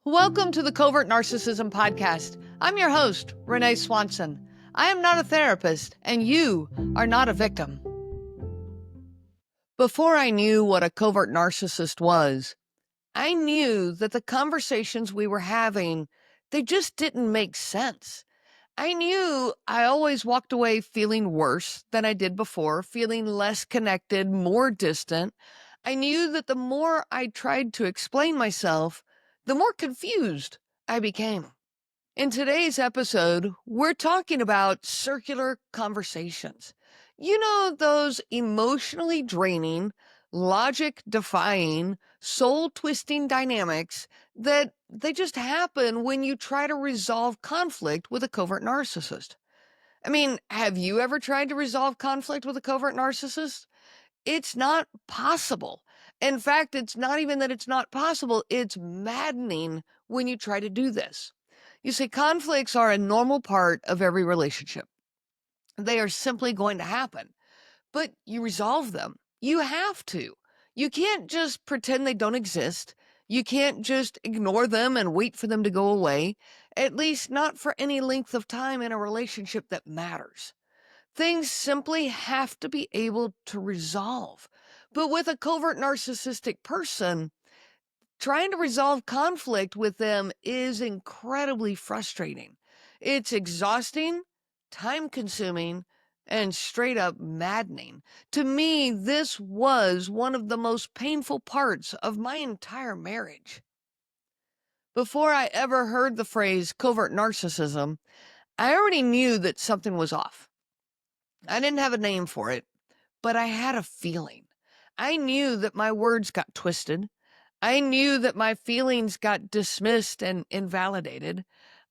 Welcome to the Covert Narcissism podcast. I'm your host, Renee Swanson. I am not a therapist, and you are not a victim. Before I knew what a covert narcissist was, I knew that the conversations we were having, they just didn't make sense. I knew I always walked away feeling worse than I did before, feeling less connected, more distant. I knew that the more I tried to explain myself, the more confused I became. In today's episode, we're talking about circular conversations. You know, those emotionally draining, logic-defying, soul-twisting dynamics that they just happen when you try to resolve conflict with a covert narcissist. I mean, have you ever tried to resolve conflict with a covert narcissist? It's not possible. In fact, it's not even that it's not possible, it's maddening when you try to do this. You see, conflicts are a normal part of every relationship. They are simply going to happen, but you resolve them. You have to. You can't just pretend they don't exist. You can't just ignore them and wait for them to go away, at least not for any length of time in a relationship that matters. Things simply have to be able to resolve. But with a covert narcissistic person, trying to resolve conflict with them is incredibly frustrating. It's exhausting, time consuming, and straight up maddening. To me, this was one of the most painful parts of my entire marriage. Before I ever heard the phrase covert narcissism, I already knew that something was off. I didn't have a name for it, but I had a feeling. I knew that my words got twisted. I knew that my feelings got dismissed and invalidated.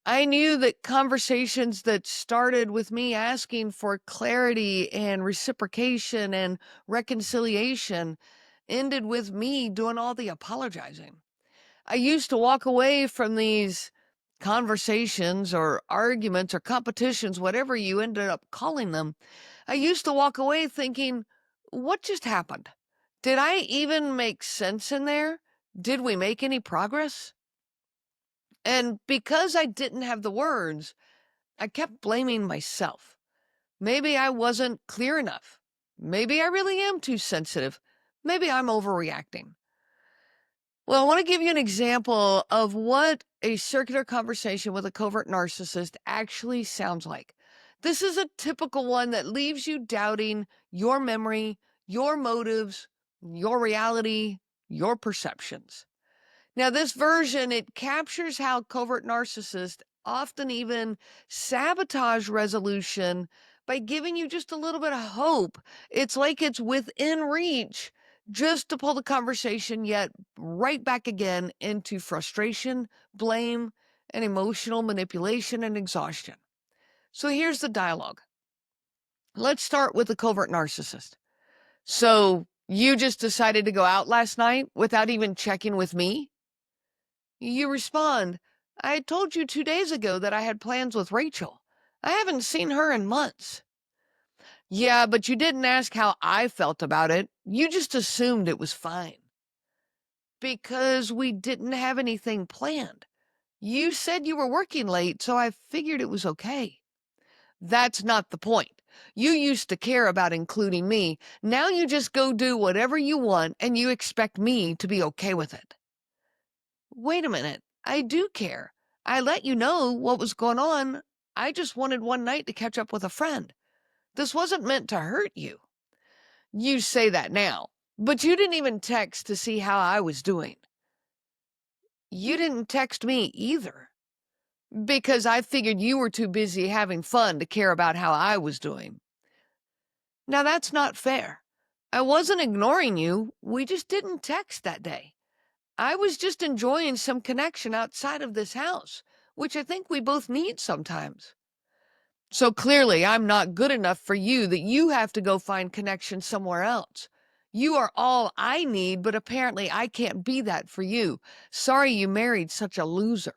I knew that conversations that started with me asking for clarity and reciprocation and reconciliation ended with me doing all the apologizing. I used to walk away from these conversations or arguments or competitions, whatever you ended up calling them. I used to walk away thinking, what just happened? Did I even make sense in there? Did we make any progress? And because I didn't have the words, I kept blaming myself. Maybe I wasn't clear enough. Maybe I really am too sensitive. Maybe I'm overreacting. Well, I want to give you an example of what a circular conversation with a covert narcissist actually sounds like. This is a typical one that leaves you doubting your memory, your motives, your reality, your perceptions. Now, this version, it captures how covert narcissists often even sabotage resolution by giving you just a little bit of hope. It's like it's within reach just to pull the conversation yet right back again into frustration, blame, and emotional manipulation and exhaustion. So here's the dialogue. Let's start with the covert narcissist. So you just decided to go out last night without even checking with me? You respond, I told you 2 days ago that I had plans with Rachel. I haven't seen her in months. Yeah, but you didn't ask how I felt about it. You just assumed it was fine. Because we didn't have anything planned. You said you were working late, so I figured it was okay. That's not the point. You used to care about including me. Now you just go do whatever you want and you expect me to be okay with it. Wait a minute. I do care. I let you know what was going on. I just wanted one night to catch up with a friend. This wasn't meant to hurt you. You say that now, but you didn't even text to see how I was doing. You didn't text me either, because I figured you were too busy having fun to care about how I was doing. Now that's not fair. I wasn't ignoring you. We just didn't text that day. I was just enjoying some connection outside of this house, which I think we both need sometimes. So clearly I'm not good enough for you that you have to go find connection somewhere else. You are all I need, but apparently I can't be that for you. Sorry you married such a loser.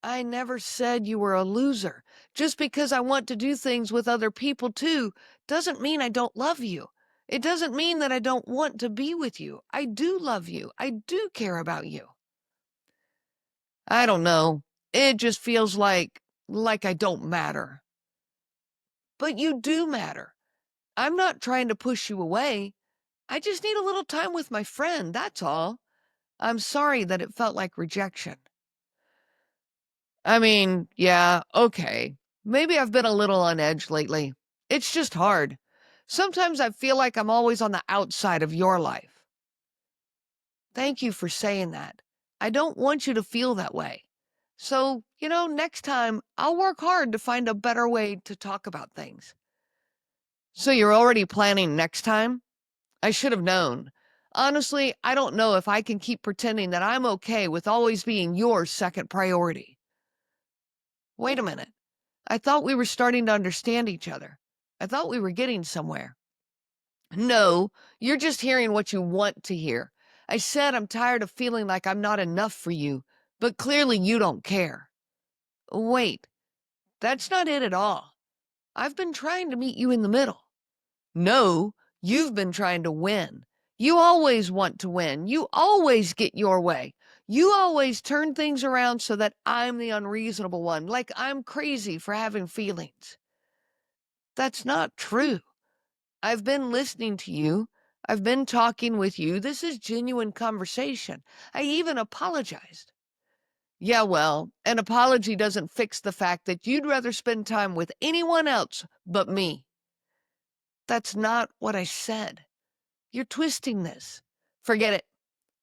I never said you were a loser. Just because I want to do things with other people too, doesn't mean I don't love you. It doesn't mean that I don't want to be with you. I do love you. I do care about you. I don't know. It just feels like I don't matter. But you do matter. I'm not trying to push you away. I just need a little time with my friend, that's all. I'm sorry that it felt like rejection. I mean, yeah, okay. Maybe I've been a little on edge lately. It's just hard. Sometimes I feel like I'm always on the outside of your life. Thank you for saying that. I don't want you to feel that way. So, next time I'll work hard to find a better way to talk about things. So you're already planning next time? I should have known. Honestly, I don't know if I can keep pretending that I'm okay with always being your second priority. Wait a minute. I thought we were starting to understand each other. I thought we were getting somewhere. No, you're just hearing what you want to hear. I said I'm tired of feeling like I'm not enough for you, but clearly you don't care. Wait, that's not it at all. I've been trying to meet you in the middle. No, you've been trying to win. You always want to win. You always get your way. You always turn things around so that I'm the unreasonable one, like I'm crazy for having feelings. That's not true. I've been listening to you. I've been talking with you. This is genuine conversation. I even apologized. Yeah, well, an apology doesn't fix the fact that you'd rather spend time with anyone else but me. That's not what I said. You're twisting this. Forget it.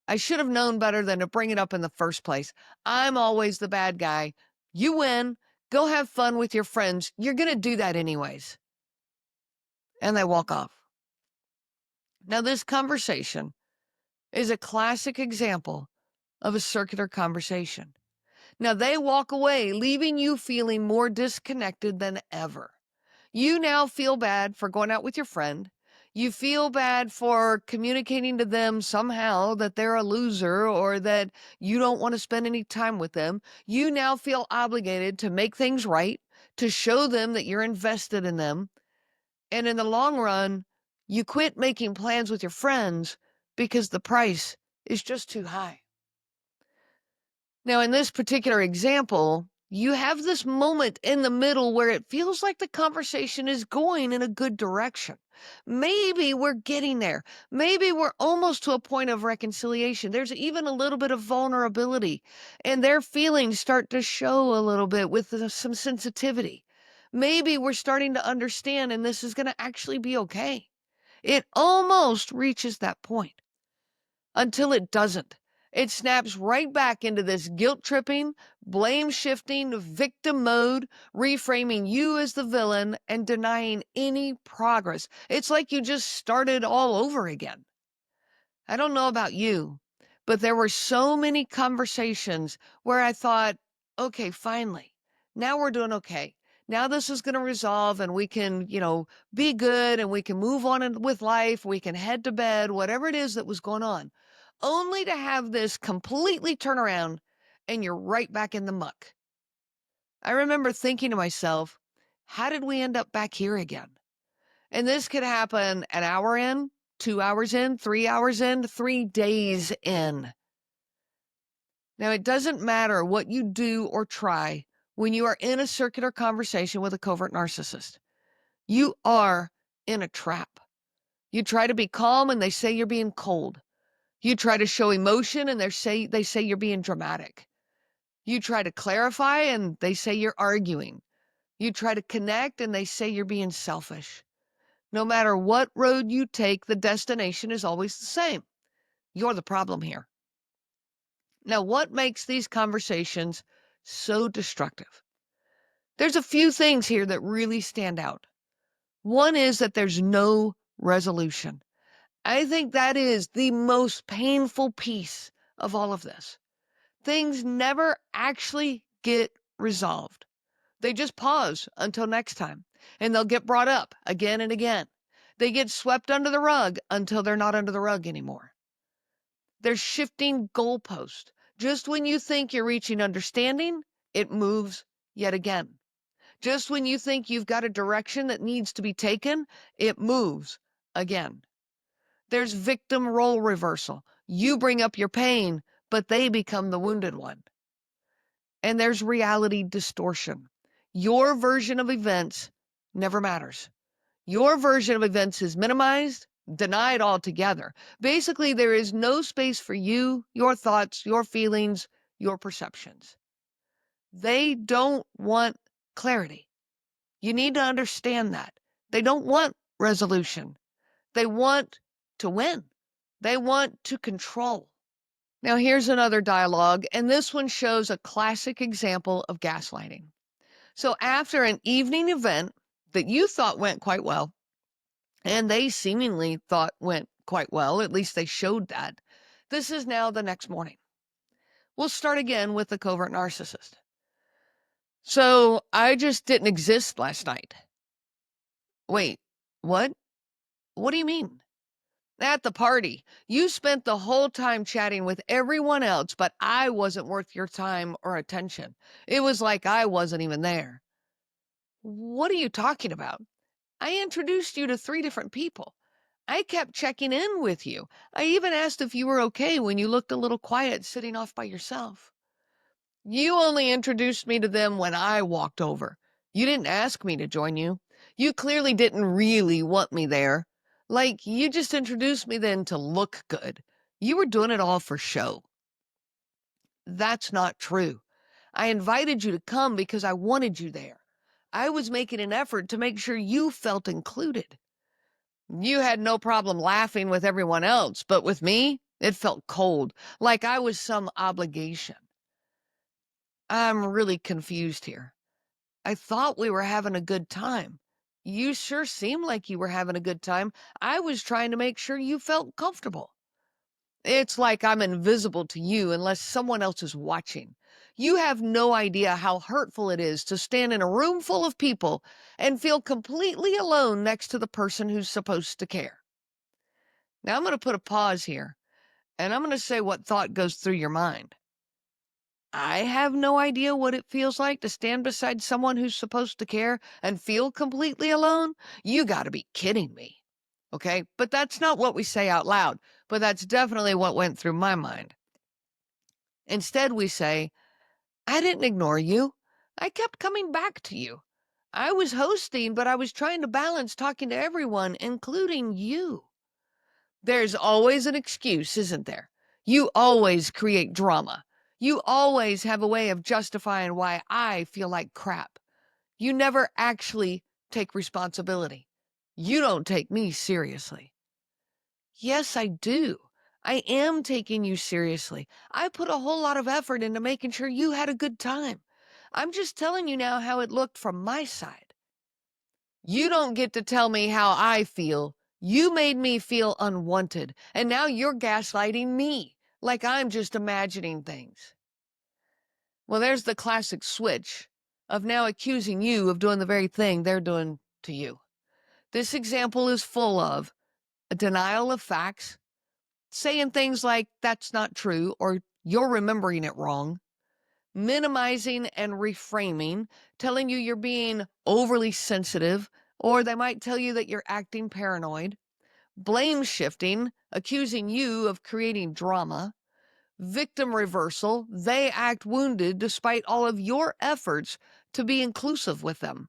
I should have known better than to bring it up in the first place. I'm always the bad guy. You win. Go have fun with your friends. You're going to do that anyways. And they walk off. Now, this conversation is a classic example of a circular conversation. Now, they walk away, leaving you feeling more disconnected than ever. You now feel bad for going out with your friend. You feel bad for communicating to them somehow that they're a loser or that you don't want to spend any time with them. You now feel obligated to make things right, to show them that you're invested in them. And in the long run, you quit making plans with your friends because the price is just too high. Now, in this particular example, you have this moment in the middle where it feels like the conversation is going in a good direction. Maybe we're getting there. Maybe we're almost to a point of reconciliation. There's even a little bit of vulnerability, and their feelings start to show a little bit with some sensitivity. Maybe we're starting to understand, and this is going to actually be okay. It almost reaches that point until it doesn't. It snaps right back into this guilt-tripping, blame-shifting, victim mode, reframing you as the villain and denying any progress. It's like you just started all over again. I don't know about you, but there were so many conversations where I thought, okay, finally, now we're doing okay. Now this is going to resolve and we can, be good and we can move on with life. We can head to bed, whatever it is that was going on, only to have this completely turn around and you're right back in the muck. I remember thinking to myself, how did we end up back here again? And this could happen an hour in, 2 hours in, 3 hours in, 3 days in. Now, it doesn't matter what you do or try when you are in a circular conversation with a covert narcissist. You are in a trap. You try to be calm and they say you're being cold. You try to show emotion and they say you're being dramatic. You try to clarify and they say you're arguing. You try to connect and they say you're being selfish. No matter what road you take, the destination is always the same. You're the problem here. Now, what makes these conversations so destructive? There's a few things here that really stand out. One is that there's no resolution. I think that is the most painful piece of all of this. Things never actually get resolved. They just pause until next time, and they'll get brought up again and again. They get swept under the rug until they're not under the rug anymore. They're shifting goalposts. Just when you think you're reaching understanding, it moves yet again. Just when you think you've got a direction that needs to be taken, it moves again. There's victim role reversal. You bring up your pain, but they become the wounded one. and there's reality distortion. Your version of events never matters. Your version of events is minimized, denied altogether. Basically, there is no space for you, your thoughts, your feelings, your perceptions. They don't want clarity. You need to understand that. They don't want resolution. They want to win. They want to control. Now, here's another dialogue, and this one shows a classic example of gaslighting. So, after an evening event that you thought went quite well, and they seemingly thought went quite well, at least they showed that, this is now the next morning. We'll start again with the covert narcissist. So, I just didn't exist last night. Wait, what? What do you mean? At the party, you spent the whole time chatting with everyone else, but I wasn't worth your time or attention. It was like I wasn't even there. What are you talking about? I introduced you to 3 different people. I kept checking in with you. I even asked if you were okay when you looked a little quiet sitting off by yourself. You only introduced me to them when I walked over. You didn't ask me to join you. You clearly didn't really want me there. Like, you just introduced me then to look good. You were doing it all for show. That's not true. I invited you to come because I wanted you there. I was making an effort to make sure you felt included. You had no problem laughing with everyone else, but with me, it felt cold, like I was some obligation. I'm really confused here. I thought we were having a good time. You sure seemed like you were having a good time. I was trying to make sure you felt comfortable. It's like I'm invisible to you unless someone else is watching. You have no idea how hurtful it is to stand in a room full of people and feel completely alone next to the person who's supposed to care. Now I'm going to put a pause here, and I'm going to say what thought goes through your mind. I have no idea what it feels like to stand beside someone who's supposed to care and feel completely alone. You got to be kidding me. Okay, but that's not what we say out loud, but that's definitely what went through my mind. Instead, we say, I didn't ignore you. I kept coming back to you. I was hosting, but I was trying to balance talking to everyone, including you. There's always an excuse, isn't there? You always create drama. You always have a way of justifying why I feel like crap. You never actually take responsibility. You don't take me seriously. Yes, I do. I am taking you seriously. I put a whole lot of effort into making sure you had a good time. I'm just telling you now how it looked from my side. You don't get to tell me how I feel. You made me feel unwanted, and now you're gaslighting me, like I'm just imagining things. Well, there's the classic switch of now accusing you of doing the very thing they're doing to you. This example is full of a denial of facts, saying things like, that's not true, or you're remembering it wrong, minimizing and reframing, telling you you're being overly sensitive, or they might tell you that you're acting paranoid, blame shifting, accusing you of creating drama, victim reversal, they act wounded despite all of your efforts to be inclusive with them.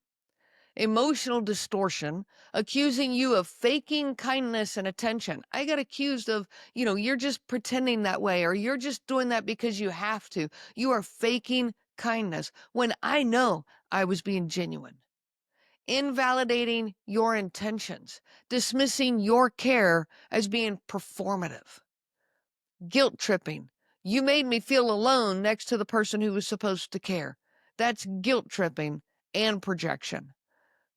Emotional distortion, accusing you of faking kindness and attention. I got accused of, you're just pretending that way, or you're just doing that because you have to. You are faking kindness when I know I was being genuine. Invalidating your intentions, dismissing your care as being performative. Guilt tripping. You made me feel alone next to the person who was supposed to care. That's guilt tripping and projection.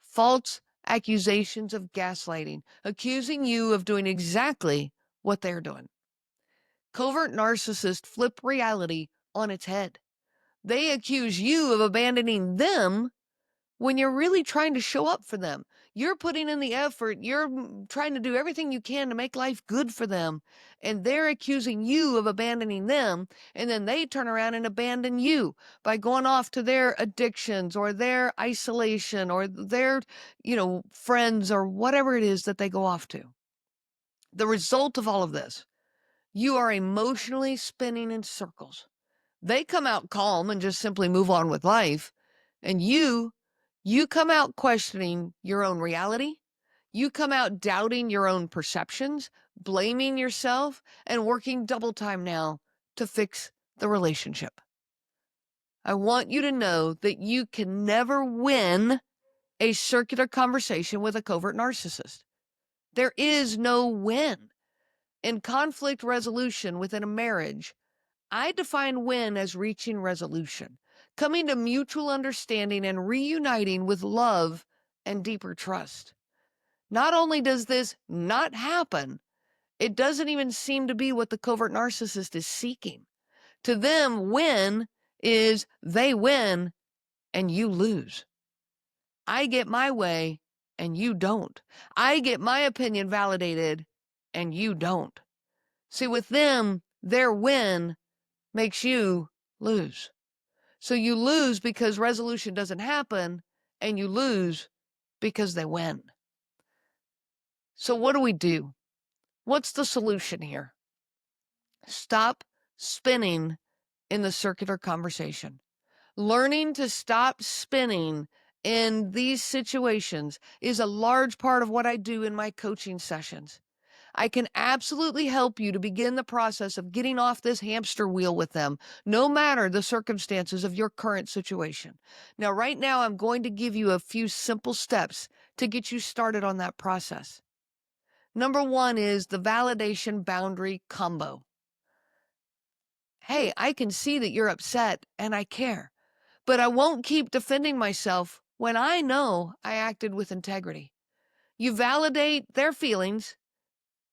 False accusations of gaslighting, accusing you of doing exactly what they're doing. Covert narcissists flip reality on its head. They accuse you of abandoning them when you're really trying to show up for them. You're putting in the effort. You're trying to do everything you can to make life good for them. And they're accusing you of abandoning them. And then they turn around and abandon you by going off to their addictions or their isolation or their, friends or whatever it is that they go off to. The result of all of this, you are emotionally spinning in circles. They come out calm and just simply move on with life. And you come out questioning your own reality. You come out doubting your own perceptions, blaming yourself, and working double time now to fix the relationship. I want you to know that you can never win a circular conversation with a covert narcissist. There is no win. In conflict resolution within a marriage, I define win as reaching resolution, coming to mutual understanding and reuniting with love and deeper trust. Not only does this not happen, it doesn't even seem to be what the covert narcissist is seeking. To them, win is they win and you lose. I get my way and you don't. I get my opinion validated and you don't. See, with them, their win makes you lose. So you lose because resolution doesn't happen, and you lose because they win. So what do we do? What's the solution here? Stop spinning in the circular conversation. Learning to stop spinning in these situations is a large part of what I do in my coaching sessions. I can absolutely help you to begin the process of getting off this hamster wheel with them, no matter the circumstances of your current situation. Now, right now, I'm going to give you a few simple steps to get you started on that process. Number one is the validation boundary combo. Hey, I can see that you're upset and I care, but I won't keep defending myself when I know I acted with integrity. You validate their feelings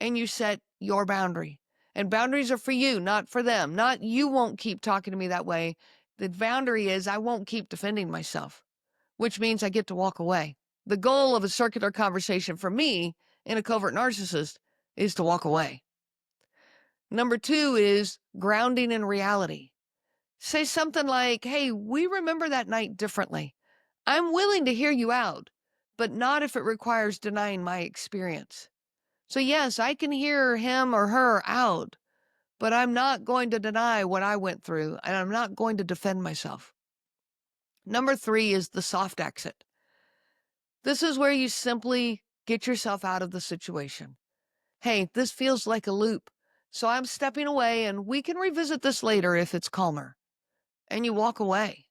and you set your boundary. And boundaries are for you, not for them. Not you won't keep talking to me that way. The boundary is I won't keep defending myself, which means I get to walk away. The goal of a circular conversation for me in a covert narcissist is to walk away. Number two is grounding in reality. Say something like, hey, we remember that night differently. I'm willing to hear you out, but not if it requires denying my experience. So yes, I can hear him or her out, but I'm not going to deny what I went through, and I'm not going to defend myself. Number three is the soft exit. This is where you simply get yourself out of the situation. Hey, this feels like a loop, so I'm stepping away and we can revisit this later if it's calmer. And you walk away.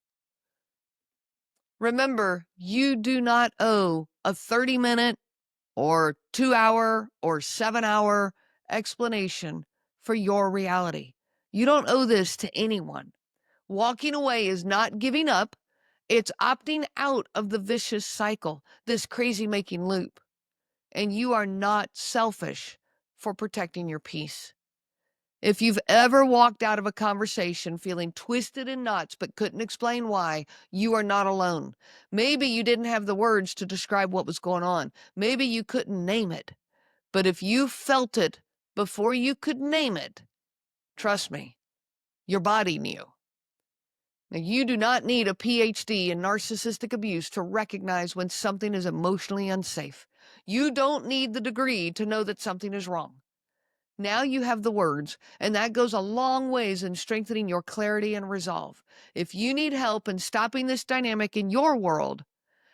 Remember, you do not owe a 30-minute or 2-hour or 7-hour explanation for your reality. You don't owe this to anyone. Walking away is not giving up. It's opting out of the vicious cycle, this crazy making loop. And you are not selfish for protecting your peace. If you've ever walked out of a conversation feeling twisted in knots but couldn't explain why, you are not alone. Maybe you didn't have the words to describe what was going on. Maybe you couldn't name it. But if you felt it before you could name it, trust me, your body knew. Now, you do not need a PhD in narcissistic abuse to recognize when something is emotionally unsafe. You don't need the degree to know that something is wrong. Now you have the words, and that goes a long ways in strengthening your clarity and resolve. If you need help in stopping this dynamic in your world,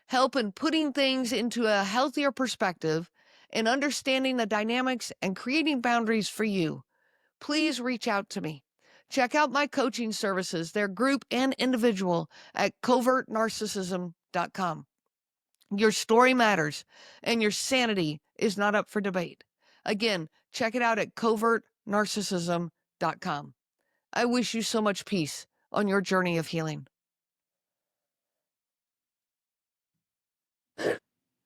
help in putting things into a healthier perspective, and understanding the dynamics and creating boundaries for you, please reach out to me. Check out my coaching services, they're group and individual, at covertnarcissism.com. Your story matters, and your sanity is not up for debate. Again, check it out at covertnarcissism.com. I wish you so much peace on your journey of healing.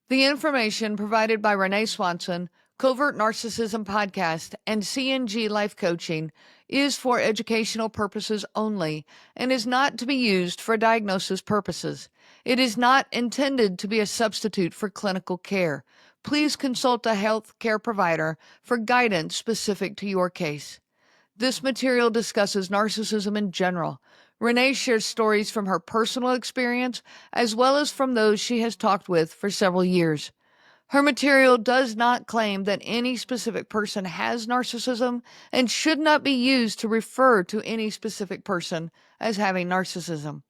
The information provided by Renee Swanson, Covert Narcissism Podcast, and CNG Life Coaching is for educational purposes only and is not to be used for diagnosis purposes. It is not intended to be a substitute for clinical care. Please consult a health care provider for guidance specific to your case. This material discusses narcissism in general. Renee shares stories from her personal experience as well as from those she has talked with for several years. Her material does not claim that any specific person has narcissism and should not be used to refer to any specific person as having narcissism.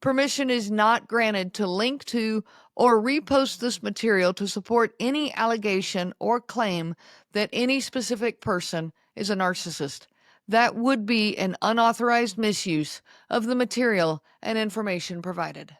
Permission is not granted to link to or repost this material to support any allegation or claim that any specific person is a narcissist. That would be an unauthorized misuse of the material and information provided.